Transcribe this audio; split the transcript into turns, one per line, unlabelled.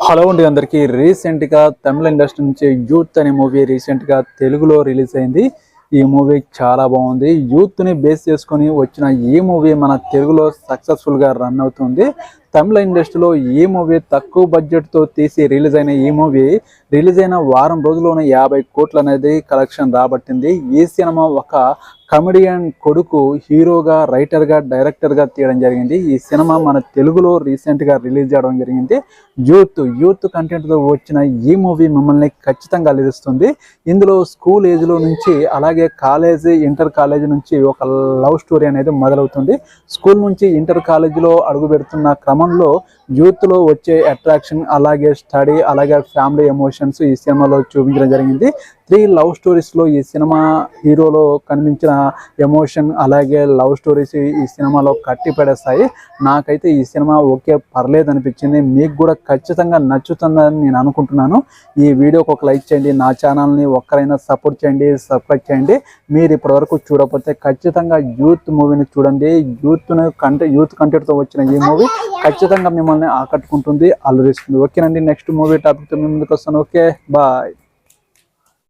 Hello అండి అందరికి recent గా తమిళ ఇండస్ట్రీ నుంచి యూత్ అనే మూవీ రీసెంట్ గా తెలుగులో రిలీజ్ అయింది. ఈ మూవీ చాలా బాగుంది. యూత్ ని బేస్ చేసుకొని వచ్చిన ఈ మూవీ మన తెలుగులో సక్సెస్ఫుల్ గా రన్ అవుతుంది. తమిళ ఇండస్ట్రీలో ఈ మూవీ తక్కువ బడ్జెట్ తో తీసి రిలీజ్ అయిన ఈ మూవీ రిలీజ్ అయిన వారం రోజుల్లోనే 50 కోట్లు అనేది కలెక్షన్ రాబట్టింది. ఈ సినిమా ఒక కమెడియన్ కొడుకు హీరోగా రైటర్గా డైరెక్టర్గా తీయడం జరిగింది. ఈ సినిమా మన తెలుగులో రీసెంట్గా రిలీజ్ చేయడం జరిగింది. యూత్ కంటెంట్తో వచ్చిన ఈ మూవీ మిమ్మల్ని ఖచ్చితంగా అలరిస్తుంది. ఇందులో స్కూల్ ఏజ్లో నుంచి అలాగే ఇంటర్ కాలేజ్ నుంచి ఒక లవ్ స్టోరీ అనేది మొదలవుతుంది. స్కూల్ నుంచి ఇంటర్ కాలేజీలో అడుగు పెడుతున్న క్రమంలో యూత్లో వచ్చే అట్రాక్షన్ అలాగే స్టడీ అలాగే ఫ్యామిలీ ఎమోషన్స్ ఈ సినిమాలో చూపించడం జరిగింది. 3 లవ్ స్టోరీస్లో ఈ సినిమా హీరోలో కనిపించిన ఎమోషన్ అలాగే లవ్ స్టోరీస్ ఈ సినిమాలో కట్టి పడేస్తాయి. నాకైతే ఈ సినిమా ఓకే పర్లేదు అనిపించింది. మీకు కూడా ఖచ్చితంగా నచ్చుతుందని నేను అనుకుంటున్నాను. ఈ వీడియోకి ఒక లైక్ చేయండి, నా ఛానల్ని ఒక్కరైనా సపోర్ట్ చేయండి, సబ్స్క్రైబ్ చేయండి. మీరు ఇప్పటివరకు చూడకపోతే ఖచ్చితంగా యూత్ మూవీని చూడండి. యూత్ కంటెంట్తో వచ్చిన ఈ మూవీ ఖచ్చితంగా మిమ్మల్ని ఆకట్టుకుంటుంది, అలరిస్తుంది. ఓకేనండి, నెక్స్ట్ మూవీ టాపిక్తో మీ ముందుకు వస్తాను. Okay, bye.